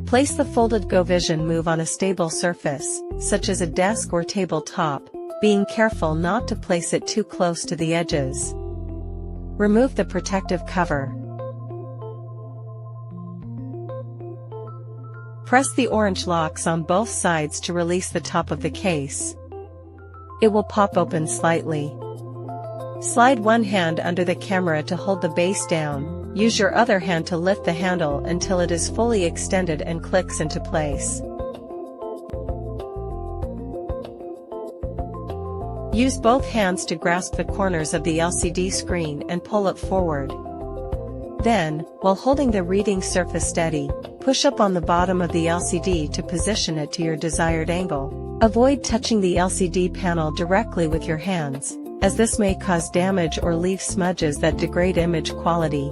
Place the folded GoVision Move on a stable surface, such as a desk or tabletop, being careful not to place it too close to the edges. Remove the protective cover. Press the orange locks on both sides to release the top of the case. It will pop open slightly. Slide one hand under the camera to hold the base down, use your other hand to lift the handle until it is fully extended and clicks into place. Use both hands to grasp the corners of the LCD screen and pull it forward. Then, while holding the reading surface steady, push up on the bottom of the LCD to position it to your desired angle. Avoid touching the LCD panel directly with your hands, as this may cause damage or leave smudges that degrade image quality.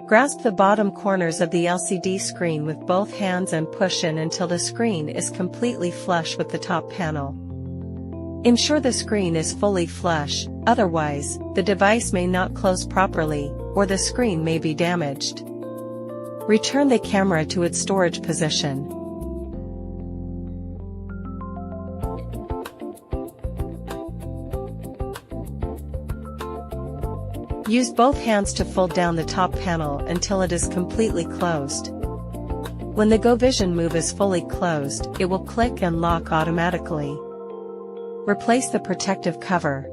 Grasp the bottom corners of the LCD screen with both hands and push in until the screen is completely flush with the top panel. Ensure the screen is fully flush, otherwise, the device may not close properly, or the screen may be damaged. Return the camera to its storage position. Use both hands to fold down the top panel until it is completely closed. When the GoVision Move is fully closed, it will click and lock automatically. Replace the protective cover.